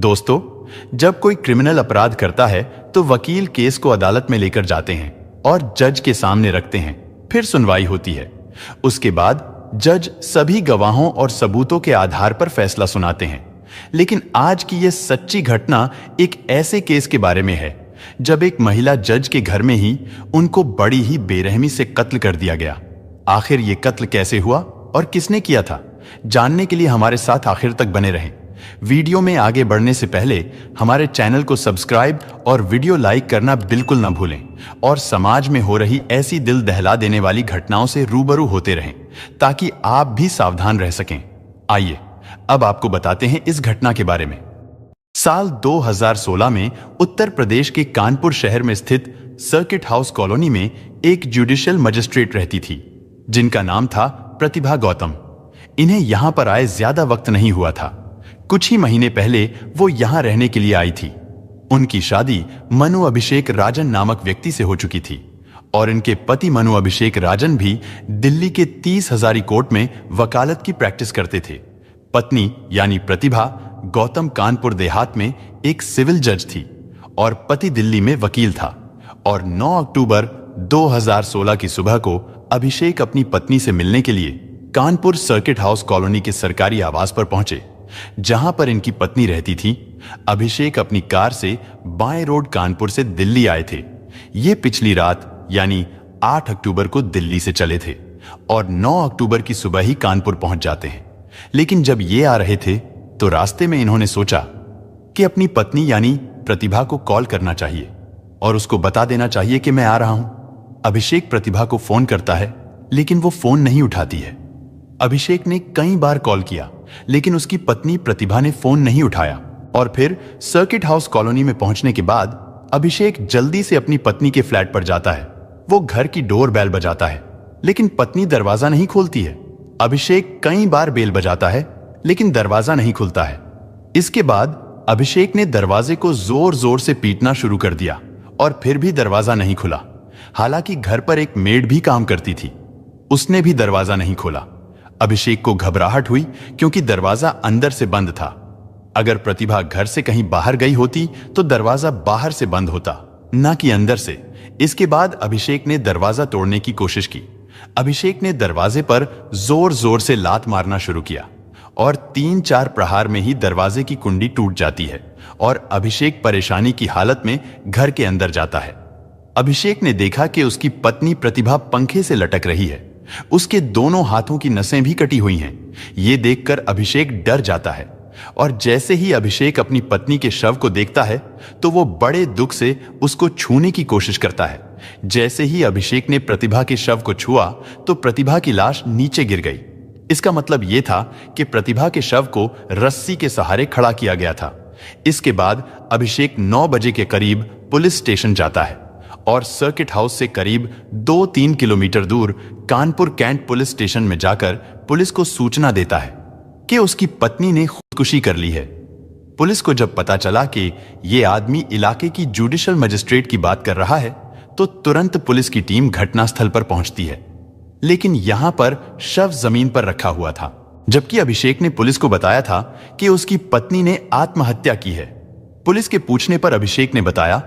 दोस्तों, जब कोई क्रिमिनल अपराध करता है तो वकील केस को अदालत में लेकर जाते हैं और जज के सामने रखते हैं। फिर सुनवाई होती है। उसके बाद जज सभी गवाहों और सबूतों के आधार पर फैसला सुनाते हैं। लेकिन आज की यह सच्ची घटना एक ऐसे केस के बारे में है जब एक महिला जज के घर में ही उनको बड़ी ही बेरहमी से कत्ल कर दिया गया। आखिर ये कत्ल कैसे हुआ और किसने किया था, जानने के लिए हमारे साथ आखिर तक बने रहें। वीडियो में आगे बढ़ने से पहले हमारे चैनल को सब्सक्राइब और वीडियो लाइक करना बिल्कुल ना भूलें और समाज में हो रही ऐसी दिल दहला देने वाली घटनाओं से रूबरू होते रहें ताकि आप भी सावधान रह सकें। आइए अब आपको बताते हैं इस घटना के बारे में। साल 2016 में उत्तर प्रदेश के कानपुर शहर में स्थित सर्किट हाउस कॉलोनी में एक जुडिशियल मजिस्ट्रेट रहती थी जिनका नाम था प्रतिभा गौतम। इन्हें यहां पर आए ज्यादा वक्त नहीं हुआ था। कुछ ही महीने पहले वो यहां रहने के लिए आई थी। उनकी शादी मनु अभिषेक राजन नामक व्यक्ति से हो चुकी थी और इनके पति मनु अभिषेक राजन भी दिल्ली के 30 हजारी कोर्ट में वकालत की प्रैक्टिस करते थे। पत्नी यानी प्रतिभा गौतम कानपुर देहात में एक सिविल जज थी और पति दिल्ली में वकील था। और 9 अक्टूबर 2016 की सुबह को अभिषेक अपनी पत्नी से मिलने के लिए कानपुर सर्किट हाउस कॉलोनी के सरकारी आवास पर पहुंचे जहां पर इनकी पत्नी रहती थी। अभिषेक अपनी कार से बाएं रोड कानपुर से दिल्ली आए थे। ये पिछली रात यानी 8 अक्टूबर को दिल्ली से चले थे और 9 अक्टूबर की सुबह ही कानपुर पहुंच जाते हैं। लेकिन जब ये आ रहे थे तो रास्ते में इन्होंने सोचा कि अपनी पत्नी यानी प्रतिभा को कॉल करना चाहिए और उसको बता देना चाहिए कि मैं आ रहा हूं। अभिषेक प्रतिभा को फोन करता है लेकिन वो फोन नहीं उठाती है। अभिषेक ने कई बार कॉल किया लेकिन उसकी पत्नी प्रतिभा ने फोन नहीं उठाया। और फिर सर्किट हाउस कॉलोनी में पहुंचने के बाद अभिषेक जल्दी से अपनी पत्नी के फ्लैट पर जाता है। वो घर की डोर बेल बजाता है लेकिन पत्नी दरवाजा नहीं खोलती है। अभिषेक कई बार बेल बजाता है लेकिन दरवाजा नहीं खुलता है। इसके बाद अभिषेक ने दरवाजे को जोर जोर से पीटना शुरू कर दिया और फिर भी दरवाजा नहीं खुला। हालांकि घर पर एक मेड भी काम करती थी, उसने भी दरवाजा नहीं खोला। अभिषेक को घबराहट हुई क्योंकि दरवाजा अंदर से बंद था। अगर प्रतिभा घर से कहीं बाहर गई होती तो दरवाजा बाहर से बंद होता, ना कि अंदर से। इसके बाद अभिषेक ने दरवाजा तोड़ने की कोशिश की। अभिषेक ने दरवाजे पर जोर जोर से लात मारना शुरू किया और 3-4 प्रहार में ही दरवाजे की कुंडी टूट जाती है और अभिषेक परेशानी की हालत में घर के अंदर जाता है। अभिषेक ने देखा कि उसकी पत्नी प्रतिभा पंखे से लटक रही है। उसके दोनों हाथों की नसें भी कटी हुई हैं। ये देखकर अभिषेक डर जाता है और जैसे ही अभिषेक अपनी पत्नी के शव को देखता है तो वो बड़े दुख से उसको छूने की कोशिश करता है। जैसे ही अभिषेक ने प्रतिभा के शव को छुआ तो प्रतिभा की लाश नीचे गिर गई। इसका मतलब यह था कि प्रतिभा के शव को रस्सी के सहारे खड़ा किया गया था। इसके बाद अभिषेक 9 बजे के करीब पुलिस स्टेशन जाता है और सर्किट हाउस से करीब 2-3 किलोमीटर दूर कानपुर कैंट पुलिस स्टेशन में जाकर पुलिस को सूचना देता है कि उसकी पत्नी ने खुदकुशी कर ली है। पुलिस को जब पता चला कि यह आदमी इलाके की जुडिशियल मजिस्ट्रेट की बात कर रहा है तो तुरंत पुलिस की टीम घटनास्थल पर पहुंचती है। लेकिन यहां पर शव जमीन पर रखा हुआ था, जबकि अभिषेक ने पुलिस को बताया था कि उसकी पत्नी ने आत्महत्या की है। पुलिस के पूछने पर अभिषेक ने बताया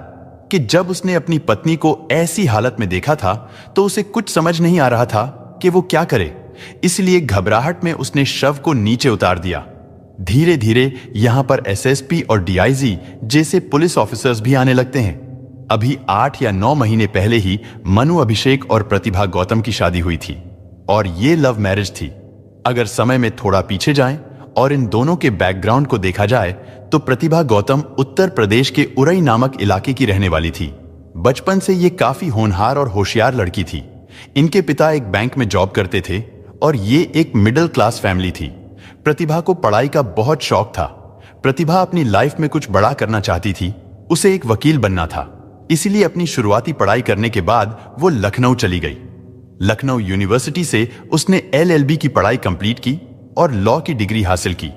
कि जब उसने अपनी पत्नी को ऐसी हालत में देखा था तो उसे कुछ समझ नहीं आ रहा था कि वो क्या करे, इसलिए घबराहट में उसने शव को नीचे उतार दिया। धीरे धीरे यहां पर एसएसपी और डीआईजी जैसे पुलिस ऑफिसर्स भी आने लगते हैं। अभी 8 या 9 महीने पहले ही मनु अभिषेक और प्रतिभा गौतम की शादी हुई थी और ये लव मैरिज थी। अगर समय में थोड़ा पीछे जाएं और इन दोनों के बैकग्राउंड को देखा जाए तो प्रतिभा गौतम उत्तर प्रदेश के उरई नामक इलाके की रहने वाली थी। बचपन से ये काफी होनहार और होशियार लड़की थी। इनके पिता एक बैंक में जॉब करते थे और ये एक मिडिल क्लास फैमिली थी। प्रतिभा को पढ़ाई का बहुत शौक था। प्रतिभा अपनी लाइफ में कुछ बड़ा करना चाहती थी। उसे एक वकील बनना था, इसीलिए अपनी शुरुआती पढ़ाई करने के बाद वो लखनऊ चली गई। लखनऊ यूनिवर्सिटी से उसने LLB की पढ़ाई कंप्लीट की और लॉ की डिग्री हासिल की।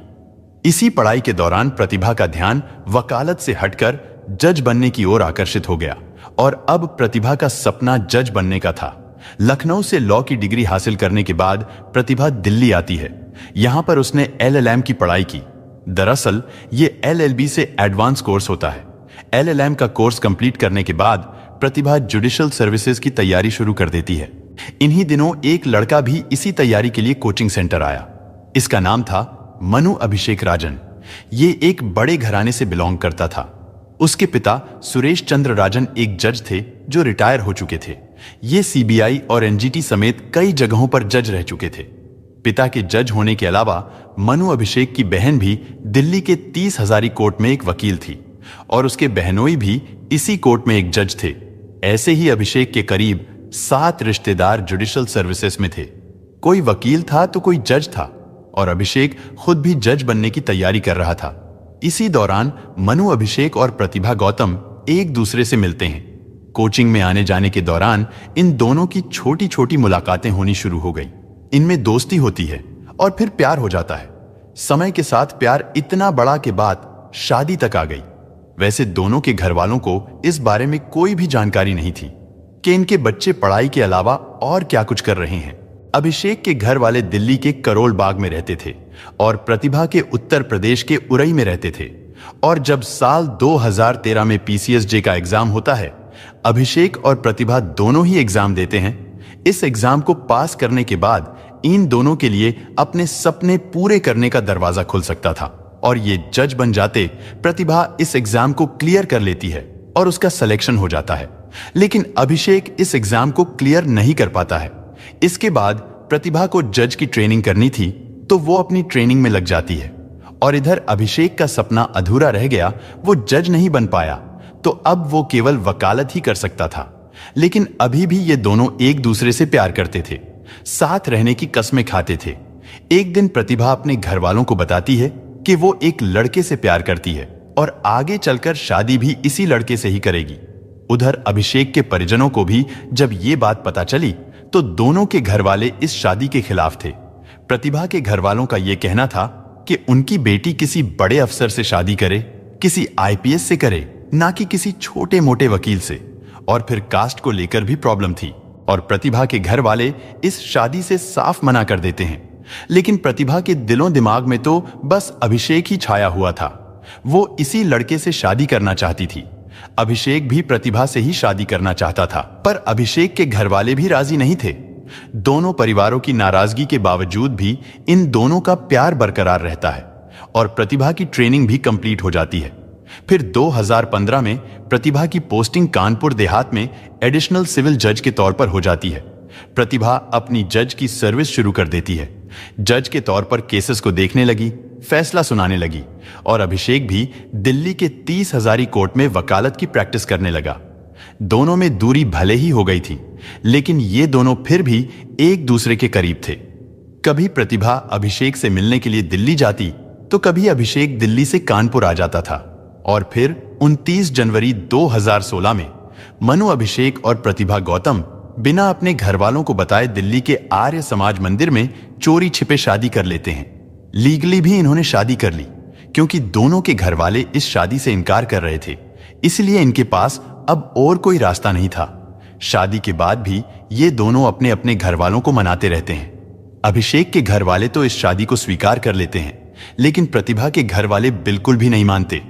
इसी पढ़ाई के दौरान प्रतिभा का ध्यान वकालत से हटकर जज बनने की ओर आकर्षित हो गया और अब प्रतिभा का सपना जज बनने का था। लखनऊ से लॉ की डिग्री हासिल करने के बाद प्रतिभा दिल्ली आती है। यहां पर उसने LLM की पढ़ाई की दरअसल ये LLB से एडवांस कोर्स होता है। LLM का कोर्स कंप्लीट करने के बाद प्रतिभा जुडिशियल सर्विसेज की तैयारी शुरू कर देती है। इन्हीं दिनों एक लड़का भी इसी तैयारी के लिए कोचिंग सेंटर आया। इसका नाम था मनु अभिषेक राजन। ये एक बड़े घराने से बिलोंग करता था। उसके पिता सुरेश चंद्र राजन एक जज थे जो रिटायर हो चुके थे। ये CBI और NGT समेत कई जगहों पर जज रह चुके थे। पिता के जज होने के अलावा मनु अभिषेक की बहन भी दिल्ली के 30 हजारी कोर्ट में एक वकील थी और उसके बहनोई भी इसी कोर्ट में एक जज थे। ऐसे ही अभिषेक के करीब 7 रिश्तेदार जुडिशियल सर्विसेज में थे। कोई वकील था तो कोई जज था और अभिषेक खुद भी जज बनने की तैयारी कर रहा था। इसी दौरान मनु अभिषेक और प्रतिभा गौतम एक दूसरे से मिलते हैं। कोचिंग में आने जाने के दौरान इन दोनों की छोटी छोटी मुलाकातें होनी शुरू हो गई। इनमें दोस्ती होती है और फिर प्यार हो जाता है। समय के साथ प्यार इतना बड़ा के बाद शादी तक आ गई। वैसे दोनों के घर वालों को इस बारे में कोई भी जानकारी नहीं थी कि इनके बच्चे पढ़ाई के अलावा और क्या कुछ कर रहे हैं। अभिषेक के घर वाले दिल्ली के करोल बाग में रहते थे और प्रतिभा के उत्तर प्रदेश के उरई में रहते थे। और जब साल 2013 में PCSJ का एग्जाम होता है, अभिषेक और प्रतिभा दोनों ही एग्जाम देते हैं। इस एग्जाम को पास करने के बाद इन दोनों के लिए अपने सपने पूरे करने का दरवाजा खुल सकता था और ये जज बन जाते। प्रतिभा इस एग्जाम को क्लियर कर लेती है और उसका सिलेक्शन हो जाता है, लेकिन अभिषेक इस एग्जाम को क्लियर नहीं कर पाता है। इसके बाद प्रतिभा को जज की ट्रेनिंग करनी थी तो वो अपनी ट्रेनिंग में लग जाती है और इधर अभिषेक का सपना अधूरा रह गया। वो जज नहीं बन पाया तो अब वो केवल वकालत ही कर सकता था। लेकिन अभी भी ये दोनों एक दूसरे से प्यार करते थे, साथ रहने की कस्में खाते थे। एक दिन प्रतिभा अपने घर वालों को बताती है कि वो एक लड़के से प्यार करती है और आगे चलकर शादी भी इसी लड़के से ही करेगी। उधर अभिषेक के परिजनों को भी जब ये बात पता चली तो दोनों के घर वाले इस शादी के खिलाफ थे। प्रतिभा के घर वालों का यह कहना था कि उनकी बेटी किसी बड़े अफसर से शादी करे, किसी IPS से करे, ना कि किसी छोटे मोटे वकील से। और फिर कास्ट को लेकर भी प्रॉब्लम थी और प्रतिभा के घर वाले इस शादी से साफ मना कर देते हैं। लेकिन प्रतिभा के दिलों दिमाग में तो बस अभिषेक ही छाया हुआ था। वो इसी लड़के से शादी करना चाहती थी। अभिषेक भी प्रतिभा से ही शादी करना चाहता था, पर अभिषेक के घर वाले भी राजी नहीं थे। दोनों परिवारों की नाराजगी के बावजूद भी इन दोनों का प्यार बरकरार रहता है और प्रतिभा की ट्रेनिंग भी कंप्लीट हो जाती है। फिर 2015 में प्रतिभा की पोस्टिंग कानपुर देहात में एडिशनल सिविल जज के तौर पर हो जाती है। प्रतिभा अपनी जज की सर्विस शुरू कर देती है। जज के तौर पर केसेस को देखने लगी, फैसला सुनाने लगी और अभिषेक भी दिल्ली के 30 हजारी कोर्ट में वकालत की प्रैक्टिस करने लगा। दोनों में दूरी भले ही हो गई थी, लेकिन ये दोनों फिर भी एक दूसरे के करीब थे। कभी प्रतिभा अभिषेक से मिलने के लिए दिल्ली जाती तो कभी अभिषेक दिल्ली से कानपुर आ जाता था। और फिर 29 जनवरी 2016 में मनु अभिषेक और प्रतिभा गौतम बिना अपने घर वालों को बताए दिल्ली के आर्य समाज मंदिर में चोरी छिपे शादी कर लेते हैं। लीगली भी इन्होंने शादी कर ली क्योंकि दोनों के घर वाले इस शादी से इनकार कर रहे थे, इसलिए इनके पास अब और कोई रास्ता नहीं था। शादी के बाद भी ये दोनों अपने अपने घर वालों को मनाते रहते हैं। अभिषेक के घर वाले तो इस शादी को स्वीकार कर लेते हैं, लेकिन प्रतिभा के घर वाले बिल्कुल भी नहीं मानते।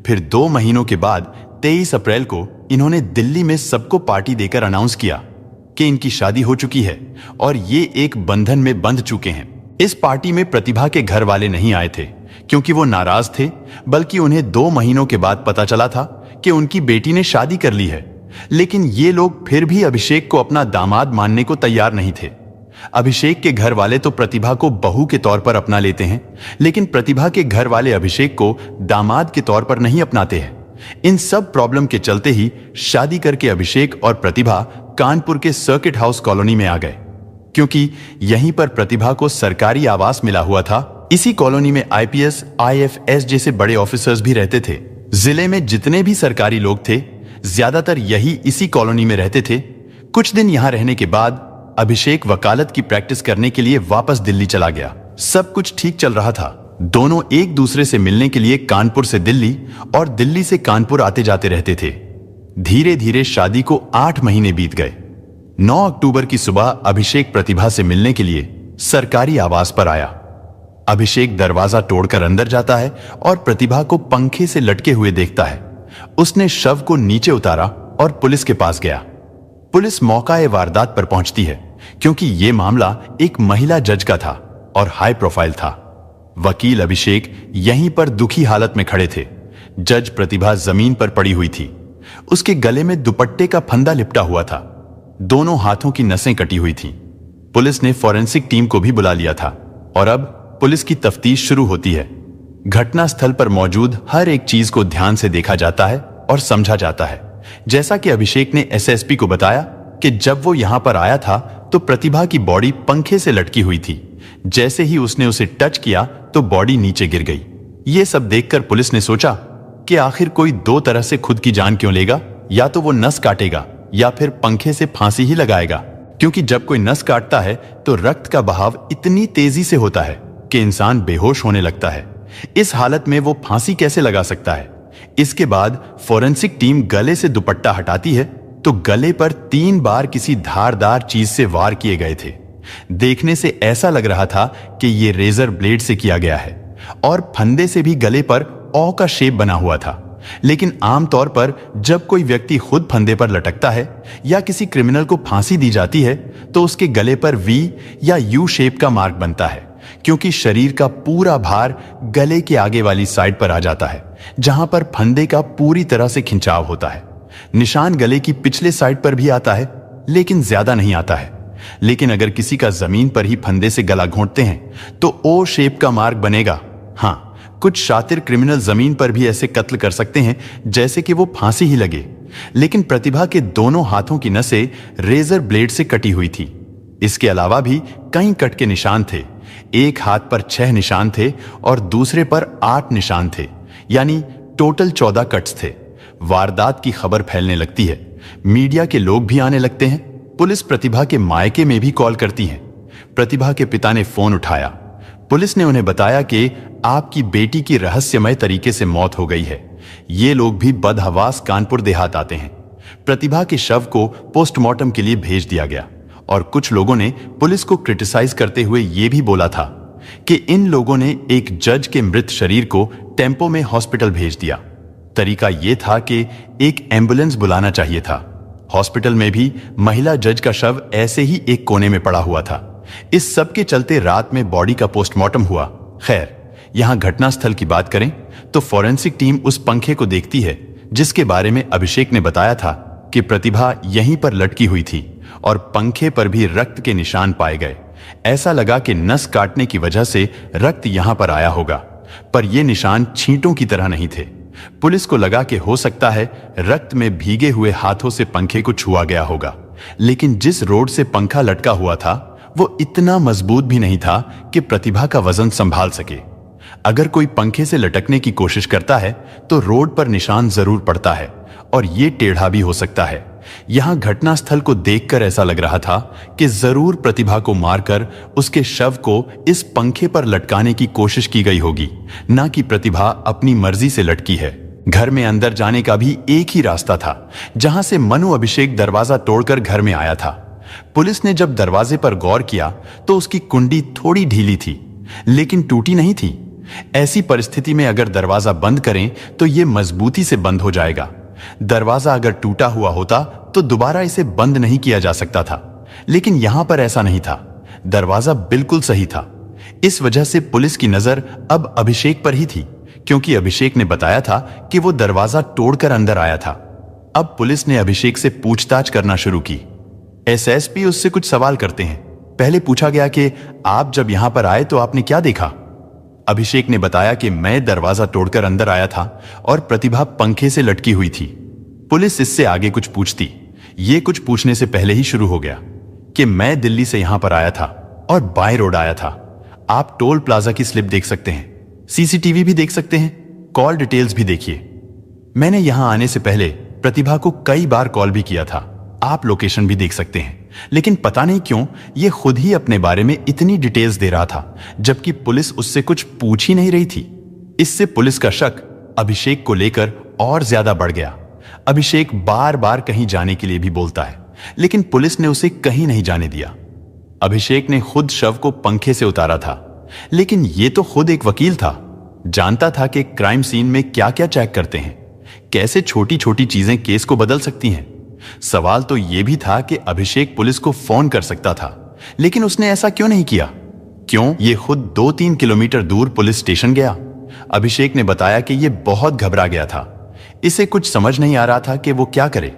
फिर 2 महीनों के बाद 23 अप्रैल को इन्होंने दिल्ली में सबको पार्टी देकर अनाउंस किया कि इनकी शादी हो चुकी है और ये एक बंधन में बंध चुके हैं। इस पार्टी में प्रतिभा के घर वाले नहीं आए थे क्योंकि वो नाराज थे, बल्कि उन्हें 2 महीनों के बाद पता चला था कि उनकी बेटी ने शादी कर ली है। लेकिन ये लोग फिर भी अभिषेक को अपना दामाद मानने को तैयार नहीं थे। अभिषेक के घर वाले तो प्रतिभा को बहू के तौर पर अपना लेते हैं, लेकिन प्रतिभा के घर वाले अभिषेक को दामाद के तौर पर नहीं अपनाते हैं। इन सब प्रॉब्लम के चलते ही शादी करके अभिषेक और प्रतिभा कानपुर के सर्किट हाउस कॉलोनी में आ गए, क्योंकि यहीं पर प्रतिभा को सरकारी आवास मिला हुआ था। इसी कॉलोनी में IPS, IFS जैसे बड़े ऑफिसर्स भी रहते थे। जिले में जितने भी सरकारी लोग थे, ज्यादातर यही इसी कॉलोनी में रहते थे। कुछ दिन यहां रहने के बाद अभिषेक वकालत की प्रैक्टिस करने के लिए वापस दिल्ली चला गया। सब कुछ ठीक चल रहा था। दोनों एक दूसरे से मिलने के लिए कानपुर से दिल्ली और दिल्ली से कानपुर आते जाते रहते थे। धीरे धीरे शादी को 8 महीने बीत गए। 9 अक्टूबर की सुबह अभिषेक प्रतिभा से मिलने के लिए सरकारी आवास पर आया। अभिषेक दरवाजा तोड़कर अंदर जाता है और प्रतिभा को पंखे से लटके हुए देखता है। उसने शव को नीचे उतारा और पुलिस के पास गया। पुलिस मौका वारदात पर पहुंचती है क्योंकि यह मामला एक महिला जज का था और हाई प्रोफाइल था। वकील अभिषेक यहीं पर दुखी हालत में खड़े थे। जज प्रतिभा जमीन पर पड़ी हुई थी। उसके गले में दुपट्टे का फंदा लिपटा हुआ था। दोनों हाथों की नसें कटी हुई थी। पुलिस ने फॉरेंसिक टीम को भी बुला लिया था और अब पुलिस की तफ्तीश शुरू होती है। घटनास्थल पर मौजूद हर एक चीज को ध्यान से देखा जाता है और समझा जाता है। जैसा कि अभिषेक ने एसएसपी को बताया कि जब वो यहां पर आया था तो प्रतिभा की बॉडी पंखे से लटकी हुई थी। जैसे ही उसने उसे टच किया तो बॉडी नीचे गिर गई। ये सब देखकर पुलिस ने सोचा कि आखिर कोई दो तरह से खुद की जान क्यों लेगा, या तो वो नस काटेगा या फिर पंखे से फांसी ही लगाएगा, क्योंकि जब कोई नस काटता है तो रक्त का बहाव इतनी तेजी से होता है कि इंसान बेहोश होने लगता है। इस हालत में वो फांसी कैसे लगा सकता है। इसके बाद फोरेंसिक टीम गले से दुपट्टा हटाती है तो गले पर 3 बार किसी धारदार चीज से वार किए गए थे। देखने से ऐसा लग रहा था कि ये रेजर ब्लेड से किया गया है और फंदे से भी गले पर ओ का शेप बना हुआ था। लेकिन आमतौर पर जब कोई व्यक्ति खुद फंदे पर लटकता है या किसी क्रिमिनल को फांसी दी जाती है तो उसके गले पर वी या यू शेप का मार्क बनता है, क्योंकि शरीर का पूरा भार गले के आगे वाली साइड पर आ जाता है जहां पर फंदे का पूरी तरह से खिंचाव होता है। निशान गले की पिछले साइड पर भी आता है लेकिन ज्यादा नहीं आता है। लेकिन अगर किसी का जमीन पर ही फंदे से गला घोंटते हैं तो ओ शेप का मार्क बनेगा। हाँ, कुछ शातिर क्रिमिनल जमीन पर भी ऐसे कत्ल कर सकते हैं जैसे कि वो फांसी ही लगे। लेकिन प्रतिभा के दोनों हाथों की नसें रेजर ब्लेड से कटी हुई थी। इसके अलावा भी कई कट के निशान थे। एक हाथ पर 6 निशान थे और दूसरे पर 8 निशान थे, यानी टोटल 14 कट्स थे। वारदात की खबर फैलने लगती है। मीडिया के लोग भी आने लगते हैं। पुलिस प्रतिभा के मायके में भी कॉल करती है। प्रतिभा के पिता ने फोन उठाया। पुलिस ने उन्हें बताया कि आपकी बेटी की रहस्यमय तरीके से मौत हो गई है। ये लोग भी बदहवास कानपुर देहात आते हैं। प्रतिभा के शव को पोस्टमार्टम के लिए भेज दिया गया और कुछ लोगों ने पुलिस को क्रिटिसाइज करते हुए यह भी बोला था कि इन लोगों ने एक जज के मृत शरीर को टेम्पो में हॉस्पिटल भेज दिया। तरीका यह था कि एक एम्बुलेंस बुलाना चाहिए था। हॉस्पिटल में भी महिला जज का शव ऐसे ही एक कोने में पड़ा हुआ था। इस सब के चलते रात में बॉडी का पोस्टमार्टम हुआ। खैर, यहां घटनास्थल की बात करें तो फॉरेंसिक टीम उस पंखे को देखती है जिसके बारे में अभिषेक ने बताया था कि प्रतिभा यहीं पर लटकी हुई थी और पंखे पर भी रक्त के निशान पाए गए। ऐसा लगा कि नस काटने की वजह से रक्त यहां पर आया होगा, पर यह निशान छींटों की तरह नहीं थे। पुलिस को लगा कि हो सकता है रक्त में भीगे हुए हाथों से पंखे को छुआ गया होगा, लेकिन जिस रोड से पंखा लटका हुआ था वो इतना मजबूत भी नहीं था कि प्रतिभा का वजन संभाल सके। अगर कोई पंखे से लटकने की कोशिश करता है तो रोड पर निशान जरूर पड़ता है और ये टेढ़ा भी हो सकता है। यहां घटनास्थल को देखकर ऐसा लग रहा था कि जरूर प्रतिभा को मारकर उसके शव को इस पंखे पर लटकाने की कोशिश की गई होगी, ना कि प्रतिभा अपनी मर्जी से लटकी है। घर में अंदर जाने का भी एक ही रास्ता था जहां से मनु अभिषेक दरवाजा तोड़कर घर में आया था। पुलिस ने जब दरवाजे पर गौर किया तो उसकी कुंडी थोड़ी ढीली थी लेकिन टूटी नहीं थी। ऐसी परिस्थिति में अगर दरवाजा बंद करें तो यह मजबूती से बंद हो जाएगा। दरवाजा अगर टूटा हुआ होता तो दोबारा इसे बंद नहीं किया जा सकता था, लेकिन यहां पर ऐसा नहीं था। दरवाजा बिल्कुल सही था। इस वजह से पुलिस की नजर अब अभिषेक पर ही थी, क्योंकि अभिषेक ने बताया था कि वो दरवाजा तोड़कर अंदर आया था। अब पुलिस ने अभिषेक से पूछताछ करना शुरू की। एसएसपी उससे कुछ सवाल करते हैं। पहले पूछा गया कि आप जब यहां पर आए तो आपने क्या देखा। अभिषेक ने बताया कि मैं दरवाजा तोड़कर अंदर आया था और प्रतिभा पंखे से लटकी हुई थी। पुलिस इससे आगे कुछ पूछती। ये कुछ पूछने से पहले ही शुरू हो गया कि मैं दिल्ली से यहां पर आया था और बाय रोड आया था। आप टोल प्लाजा की स्लिप देख सकते हैं, सीसीटीवी भी देख सकते हैं, कॉल डिटेल्स भी देखिए। मैंने यहां आने से पहले प्रतिभा को कई बार कॉल भी किया था। आप लोकेशन भी देख सकते हैं, लेकिन पता नहीं क्यों ये खुद ही अपने बारे में इतनी डिटेल्स दे रहा था, जबकि पुलिस उससे कुछ पूछ ही नहीं रही थी। इससे पुलिस का शक अभिषेक को लेकर और ज्यादा बढ़ गया। अभिषेक बार बार कहीं जाने के लिए भी बोलता है, लेकिन पुलिस ने उसे कहीं नहीं जाने दिया। अभिषेक ने खुद शव को पंखे से उतारा था, लेकिन ये तो खुद एक वकील था, जानता था कि क्राइम सीन में क्या क्या चेक करते हैं, कैसे छोटी छोटी चीजें केस को बदल सकती हैं। सवाल तो यह भी था कि अभिषेक पुलिस को फोन कर सकता था, लेकिन उसने ऐसा क्यों नहीं किया? क्यों ये खुद 2-3 किलोमीटर दूर पुलिस स्टेशन गया? अभिषेक ने बताया कि यह बहुत घबरा गया था, इसे कुछ समझ नहीं आ रहा था कि वो क्या करे।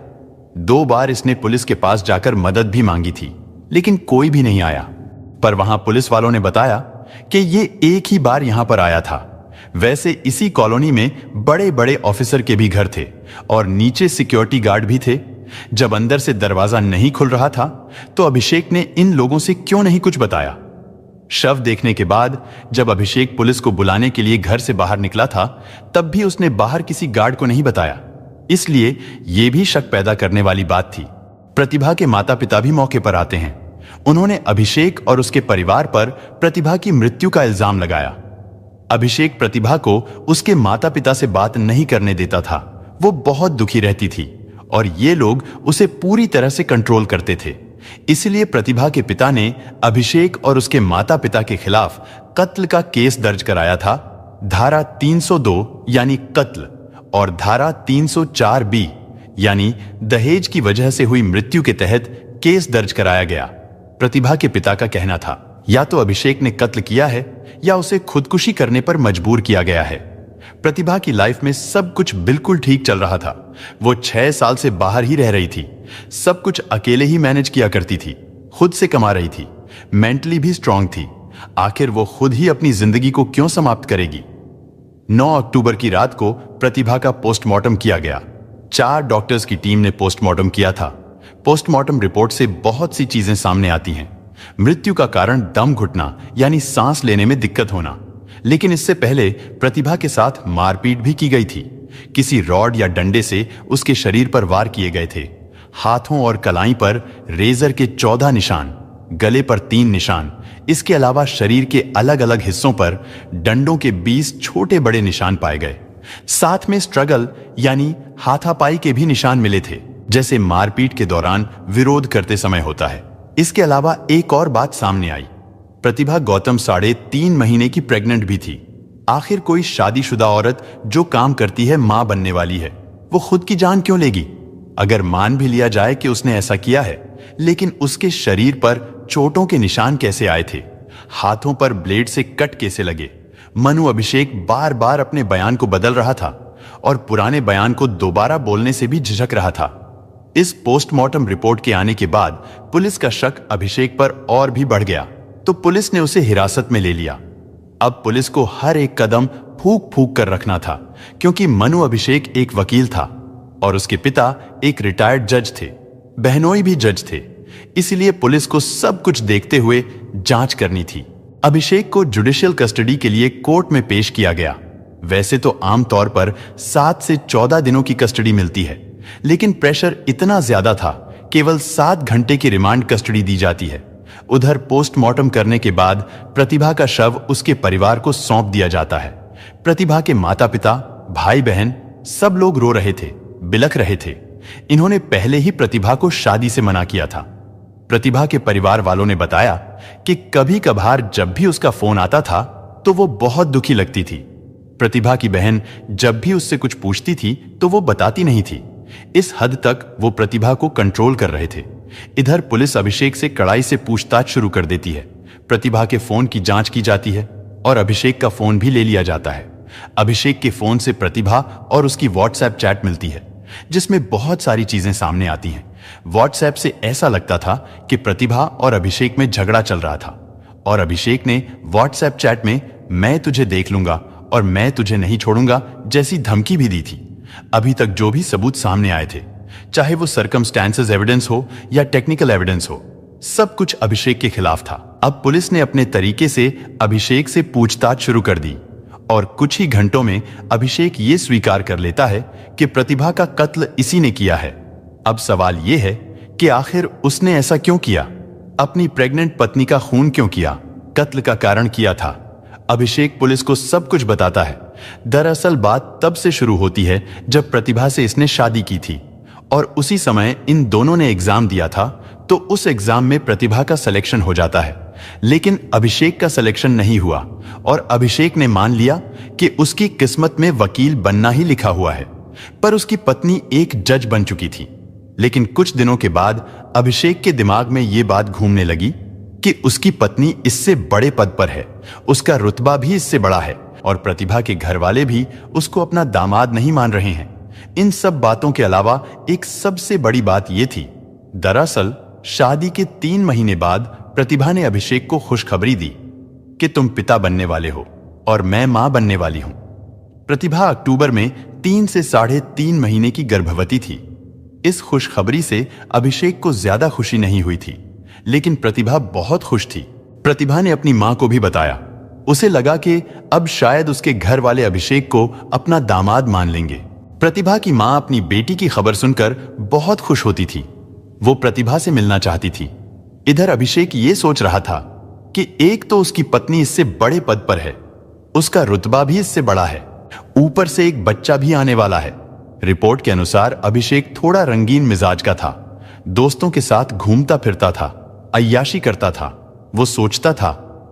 2 बार इसने पुलिस के पास जाकर मदद भी मांगी थी, लेकिन कोई भी नहीं आया। पर वहां पुलिस वालों ने बताया कि ये एक ही बार यहां पर आया था। वैसे इसी कॉलोनी में बड़े बड़े ऑफिसर के भी घर थे और नीचे सिक्योरिटी गार्ड भी थे। जब अंदर से दरवाजा नहीं खुल रहा था तो अभिषेक ने इन लोगों से क्यों नहीं कुछ बताया? शव देखने के बाद जब अभिषेक पुलिस को बुलाने के लिए घर से बाहर निकला था, तब भी उसने बाहर किसी गार्ड को नहीं बताया। इसलिए यह भी शक पैदा करने वाली बात थी। प्रतिभा के माता पिता भी मौके पर आते हैं। उन्होंने अभिषेक और उसके परिवार पर प्रतिभा की मृत्यु का इल्जाम लगाया। अभिषेक प्रतिभा को उसके माता पिता से बात नहीं करने देता था। वो बहुत दुखी रहती थी और ये लोग उसे पूरी तरह से कंट्रोल करते थे। इसलिए प्रतिभा के पिता ने अभिषेक और उसके माता पिता के खिलाफ कत्ल का केस दर्ज कराया था। धारा 302 यानी कत्ल और धारा 304 बी यानी दहेज की वजह से हुई मृत्यु के तहत केस दर्ज कराया गया। प्रतिभा के पिता का कहना था, या तो अभिषेक ने कत्ल किया है या उसे खुदकुशी करने पर मजबूर किया गया है। प्रतिभा की लाइफ में सब कुछ बिल्कुल ठीक चल रहा था। वो 6 साल से बाहर ही रह रही थी, सब कुछ अकेले ही मैनेज किया करती थी, खुद से कमा रही थी, मेंटली भी स्ट्रांग थी। आखिर वो खुद ही अपनी जिंदगी को क्यों समाप्त करेगी? 9 अक्टूबर की रात को प्रतिभा का पोस्टमार्टम किया गया। 4 डॉक्टर्स की टीम ने पोस्टमार्टम किया था। पोस्टमार्टम रिपोर्ट से बहुत सी चीजें सामने आती हैं। मृत्यु का कारण दम घुटना यानी सांस लेने में दिक्कत होना, लेकिन इससे पहले प्रतिभा के साथ मारपीट भी की गई थी। किसी रॉड या डंडे से उसके शरीर पर वार किए गए थे। हाथों और कलाई पर रेजर के 14 निशान, गले पर 3 निशान। इसके अलावा शरीर के अलग अलग हिस्सों पर डंडों के 20 छोटे बड़े निशान पाए गए। साथ में स्ट्रगल यानी हाथापाई के भी निशान मिले थे, जैसे मारपीट के दौरान विरोध करते समय होता है। इसके अलावा एक और बात सामने आई। प्रतिभा गौतम 3.5 महीने की प्रेग्नेंट भी थी। आखिर कोई शादीशुदा औरत जो काम करती है, मां बनने वाली है, वो खुद की जान क्यों लेगी? अगर मान भी लिया जाए कि उसने ऐसा किया है, लेकिन उसके शरीर पर चोटों के निशान कैसे आए थे? हाथों पर ब्लेड से कट कैसे लगे? मनु अभिषेक बार बार अपने बयान को बदल रहा था और पुराने बयान को दोबारा बोलने से भी झिझक रहा था। इस पोस्टमार्टम रिपोर्ट के आने के बाद पुलिस का शक अभिषेक पर और भी बढ़ गया, तो पुलिस ने उसे हिरासत में ले लिया। अब पुलिस को हर एक कदम फूंक फूंक कर रखना था, क्योंकि मनु अभिषेक एक वकील था और उसके पिता एक रिटायर्ड जज थे, बहनोई भी जज थे। इसलिए पुलिस को सब कुछ देखते हुए जांच करनी थी। अभिषेक को जुडिशियल कस्टडी के लिए कोर्ट में पेश किया गया। वैसे तो आमतौर पर 7 से 14 दिनों की कस्टडी मिलती है, लेकिन प्रेशर इतना ज्यादा था, केवल 7 घंटे की रिमांड कस्टडी दी जाती है। उधर पोस्टमार्टम करने के बाद प्रतिभा का शव उसके परिवार को सौंप दिया जाता है। प्रतिभा के माता पिता, भाई बहन सब लोग रो रहे थे, बिलख रहे थे। इन्होंने पहले ही प्रतिभा को शादी से मना किया था। प्रतिभा के परिवार वालों ने बताया कि कभी कभार जब भी उसका फोन आता था तो वो बहुत दुखी लगती थी। प्रतिभा की बहन जब भी उससे कुछ पूछती थी तो वो बताती नहीं थी। इस हद तक वो प्रतिभा को कंट्रोल कर रहे थे। इधर पुलिस अभिषेक से कड़ाई से पूछताछ शुरू कर देती है। प्रतिभा के फोन की जांच की जाती है और अभिषेक का फोन भी ले लिया जाता है। अभिषेक के फोन से प्रतिभा और उसकी व्हाट्सएप चैट मिलती है, जिसमें बहुत सारी चीजें सामने आती हैं। व्हाट्सएप से ऐसा लगता था कि प्रतिभा और अभिषेक में झगड़ा चल रहा था और अभिषेक ने व्हाट्सएप चैट में मैं तुझे देख लूंगा और मैं तुझे नहीं छोड़ूंगा जैसी धमकी भी दी थी। अभी तक जो भी सबूत सामने आए थे, चाहे वो सर्कमस्टेंसेस एविडेंस हो या टेक्निकल एविडेंस हो, सब कुछ अभिषेक के खिलाफ था। अब पुलिस ने अपने तरीके से अभिषेक से पूछताछ शुरू कर दी और कुछ ही घंटों में अभिषेक ये स्वीकार कर लेता है कि प्रतिभा का कत्ल इसी ने किया है। अब सवाल यह है कि आखिर उसने ऐसा क्यों किया? अपनी प्रेग्नेंट पत्नी का खून क्यों किया? कत्ल का कारण किया था। अभिषेक पुलिस को सब कुछ बताता है। दरअसल बात तब से शुरू होती है जब प्रतिभा से इसने शादी की थी और उसी समय इन दोनों ने एग्जाम दिया था, तो उस एग्जाम में प्रतिभा का सिलेक्शन हो जाता है, लेकिन अभिषेक का सिलेक्शन नहीं हुआ और अभिषेक ने मान लिया कि उसकी किस्मत में वकील बनना ही लिखा हुआ है। पर उसकी पत्नी एक जज बन चुकी थी। लेकिन कुछ दिनों के बाद अभिषेक के दिमाग में यह बात घूमने लगी कि उसकी पत्नी इससे बड़े पद पर है, उसका रुतबा भी इससे बड़ा है और प्रतिभा के घर वाले भी उसको अपना दामाद नहीं मान रहे हैं। इन सब बातों के अलावा एक सबसे बड़ी बात यह थी, दरअसल शादी के 3 महीने बाद प्रतिभा ने अभिषेक को खुशखबरी दी कि तुम पिता बनने वाले हो और मैं मां बनने वाली हूं। प्रतिभा अक्टूबर में 3 से 3.5 महीने की गर्भवती थी। इस खुशखबरी से अभिषेक को ज्यादा खुशी नहीं हुई थी, लेकिन प्रतिभा बहुत खुश थी। प्रतिभा ने अपनी मां को भी बताया। उसे लगा कि अब शायद उसके घर वाले अभिषेक को अपना दामाद मान लेंगे। प्रतिभा की मां अपनी बेटी की खबर सुनकर बहुत खुश होती थी। वो प्रतिभा से मिलना चाहती थी। इधर अभिषेक ये सोच रहा था कि एक तो उसकी पत्नी इससे बड़े पद पर है, उसका रुतबा भी इससे बड़ा है, ऊपर से एक बच्चा भी आने वाला है। रिपोर्ट के अनुसार अभिषेक थोड़ा रंगीन मिजाज का था, दोस्तों के साथ घूमता फिरता था, अय्याशी करता था। वो सोचता था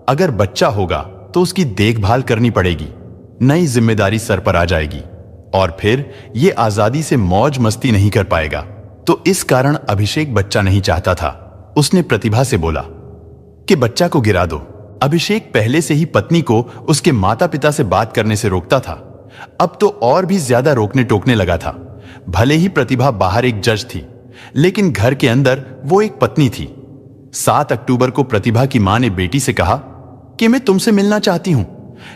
अगर बच्चा होगा तो उसकी देखभाल करनी पड़ेगी, नई जिम्मेदारी सर पर आ जाएगी और फिर ये आजादी से मौज मस्ती नहीं कर पाएगा। तो इस कारण अभिषेक बच्चा नहीं चाहता था। उसने प्रतिभा से बोला कि बच्चा को गिरा दो। अभिषेक पहले से ही पत्नी को उसके माता पिता से बात करने से रोकता था, अब तो और भी ज्यादा रोकने टोकने लगा था। भले ही प्रतिभा बाहर एक जज थी, लेकिन घर के अंदर वो एक पत्नी थी। 7 अक्टूबर को प्रतिभा की मां ने बेटी से कहा कि मैं तुमसे मिलना चाहती हूं।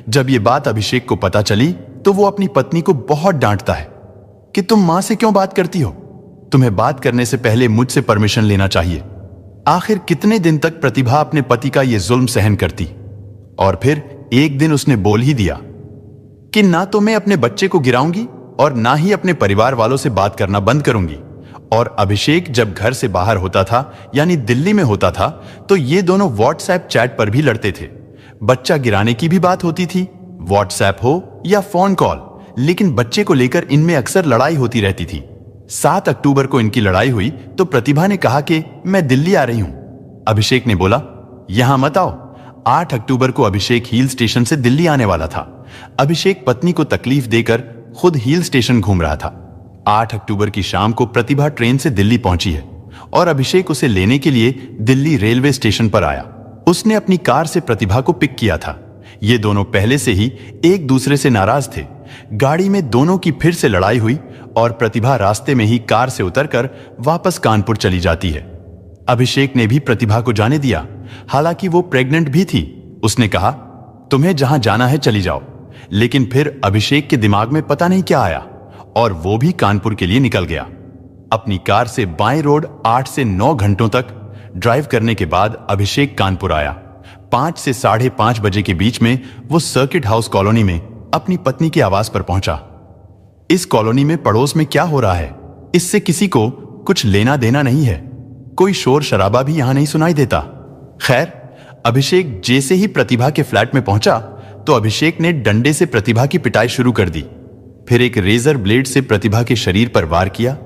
जब ये बात अभिषेक को पता चली तो वो अपनी पत्नी को बहुत डांटता है कि तुम मां से क्यों बात करती हो, तुम्हें बात करने से पहले मुझसे परमिशन लेना चाहिए। आखिर कितने दिन तक प्रतिभा अपने पति का यह जुल्म सहन करती। और फिर एक दिन उसने बोल ही दिया कि ना तो मैं अपने बच्चे को गिराऊंगी और ना ही अपने परिवार वालों से बात करना बंद करूंगी। और अभिषेक जब घर से बाहर होता था, यानी दिल्ली में होता था, तो ये दोनों व्हाट्सएप चैट पर भी लड़ते थे। बच्चा गिराने की भी बात होती थी, व्हाट्सएप हो या फोन कॉल, लेकिन बच्चे को लेकर इनमें अक्सर लड़ाई होती रहती थी। 7 अक्टूबर को इनकी लड़ाई हुई तो प्रतिभा ने कहा कि मैं दिल्ली आ रही हूं। अभिषेक ने बोला यहां मत आओ। 8 अक्टूबर को अभिषेक हिल स्टेशन से दिल्ली आने वाला था। अभिषेक पत्नी को तकलीफ देकर खुद हिल स्टेशन घूम रहा था। 8 अक्टूबर की शाम को प्रतिभा ट्रेन से दिल्ली पहुंची है और अभिषेक उसे लेने के लिए दिल्ली रेलवे स्टेशन पर आया। उसने अपनी कार से प्रतिभा को पिक किया था। ये दोनों पहले से ही एक दूसरे से नाराज थे। गाड़ी में दोनों की फिर से लड़ाई हुई और प्रतिभा रास्ते में ही कार से उतरकर वापस कानपुर चली जाती है। अभिषेक ने भी प्रतिभा को जाने दिया, हालांकि वो प्रेग्नेंट भी थी। उसने कहा तुम्हें जहां जाना है चली जाओ। लेकिन फिर अभिषेक के दिमाग में पता नहीं क्या आया और वो भी कानपुर के लिए निकल गया। अपनी कार से बाएं रोड 8 से 9 घंटों तक ड्राइव करने के बाद अभिषेक कानपुर आया। 5 से 5:30 बजे के बीच में वो सर्किट हाउस कॉलोनी में अपनी पत्नी के आवास पर पहुंचा। इस कॉलोनी में पड़ोस में क्या हो रहा है, इससे किसी को कुछ लेना देना नहीं है। कोई शोर शराबा भी यहां नहीं सुनाई देता। खैर, अभिषेक जैसे ही प्रतिभा के फ्लैट में पहुंचा तो अभिषेक ने डंडे से प्रतिभा की पिटाई शुरू कर दी। फिर एक रेजर ब्लेड से प्रतिभा के शरीर पर वार किया,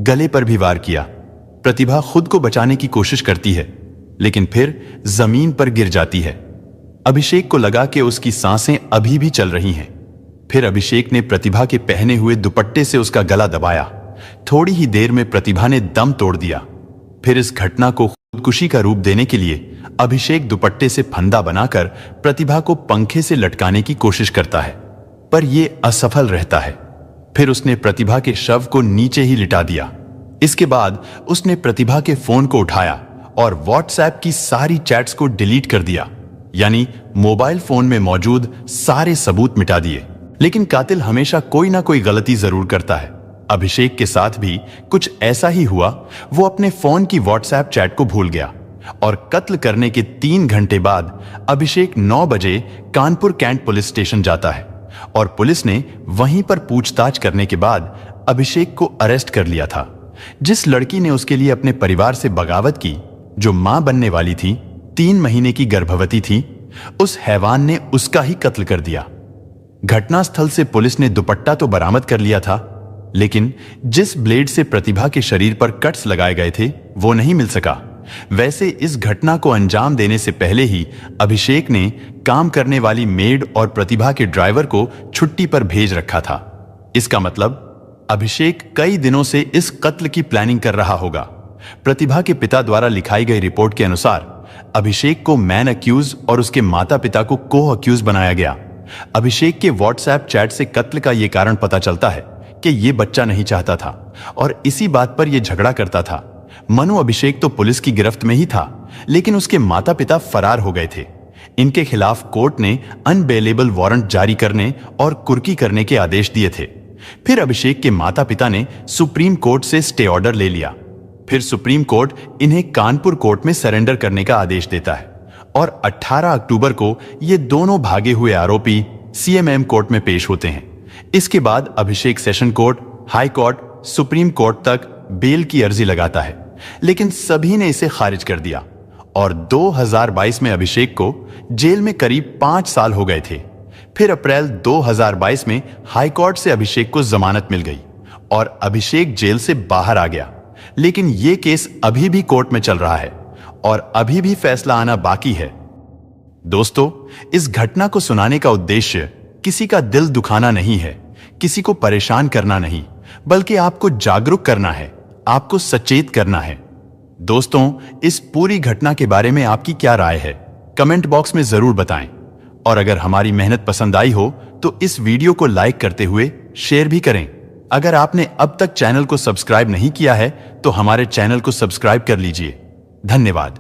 गले पर भी वार किया। प्रतिभा खुद को बचाने की कोशिश करती है, लेकिन फिर जमीन पर गिर जाती है। अभिषेक को लगा कि उसकी सांसें अभी भी चल रही हैं। फिर अभिषेक ने प्रतिभा के पहने हुए दुपट्टे से उसका गला दबाया। थोड़ी ही देर में प्रतिभा ने दम तोड़ दिया। फिर इस घटना को खुदकुशी का रूप देने के लिए अभिषेक दुपट्टे से फंदा बनाकर प्रतिभा को पंखे से लटकाने की कोशिश करता है, पर यह असफल रहता है। फिर उसने प्रतिभा के शव को नीचे ही लिटा दिया। इसके बाद उसने प्रतिभा के फोन को उठाया और व्हाट्सएप की सारी चैट्स को डिलीट कर दिया, यानी मोबाइल फोन में मौजूद सारे सबूत मिटा दिए। लेकिन कातिल हमेशा कोई ना कोई गलती जरूर करता है। अभिषेक के साथ भी कुछ ऐसा ही हुआ। वो अपने फोन की व्हाट्सएप चैट को भूल गया और कत्ल करने के 3 घंटे बाद अभिषेक 9 बजे कानपुर कैंट पुलिस स्टेशन जाता है और पुलिस ने वहीं पर पूछताछ करने के बाद अभिषेक को अरेस्ट कर लिया था। जिस लड़की ने उसके लिए अपने परिवार से बगावत की, जो मां बनने वाली थी, 3 महीने की गर्भवती थी, उस हैवान ने उसका ही कत्ल कर दिया। घटनास्थल से पुलिस ने दुपट्टा तो बरामद कर लिया था, लेकिन जिस ब्लेड से प्रतिभा के शरीर पर कट्स लगाए गए थे वो नहीं मिल सका। वैसे इस घटना को अंजाम देने से पहले ही अभिषेक ने काम करने वाली मेड और प्रतिभा के ड्राइवर को छुट्टी पर भेज रखा था। इसका मतलब अभिषेक कई दिनों से इस कत्ल की प्लानिंग कर रहा होगा। प्रतिभा के पिता द्वारा लिखाई गई रिपोर्ट के अनुसार अभिषेक को मैन अक्यूज और उसके माता पिता को को अक्यूज बनाया गया। अभिषेक के व्हाट्सएप चैट से कत्ल का यह कारण पता चलता है कि यह बच्चा नहीं चाहता था और इसी बात पर यह झगड़ा करता था। मनु अभिषेक तो पुलिस की गिरफ्त में ही था, लेकिन उसके माता पिता फरार हो गए थे। इनके खिलाफ कोर्ट ने अनबेलेबल वारंट जारी करने और कुर्की करने के आदेश दिए थे। फिर अभिषेक के माता पिता ने सुप्रीम कोर्ट से स्टे ऑर्डर ले लिया। फिर सुप्रीम कोर्ट इन्हें कानपुर कोर्ट में सरेंडर करने का आदेश देता है और 18 अक्टूबर को ये दोनों भागे हुए आरोपी सीएमएम कोर्ट में पेश होते हैं। इसके बाद Abhishek session court, high court, supreme court तक बेल की अर्जी लगाता है, लेकिन सभी ने इसे खारिज कर दिया और 2022 में अभिषेक को जेल में करीब 5 साल हो गए थे। फिर अप्रैल 2022 में हाई कोर्ट से अभिषेक को जमानत मिल गई और अभिषेक जेल से बाहर आ गया। लेकिन यह केस अभी भी कोर्ट में चल रहा है और अभी भी फैसला आना बाकी है। दोस्तों, इस घटना को सुनाने का उद्देश्य किसी का दिल दुखाना नहीं है, किसी को परेशान करना नहीं, बल्कि आपको जागरूक करना है, आपको सचेत करना है। दोस्तों, इस पूरी घटना के बारे में आपकी क्या राय है? कमेंट बॉक्स में जरूर बताएं और अगर हमारी मेहनत पसंद आई हो तो इस वीडियो को लाइक करते हुए शेयर भी करें। अगर आपने अब तक चैनल को सब्सक्राइब नहीं किया है तो हमारे चैनल को सब्सक्राइब कर लीजिए। धन्यवाद।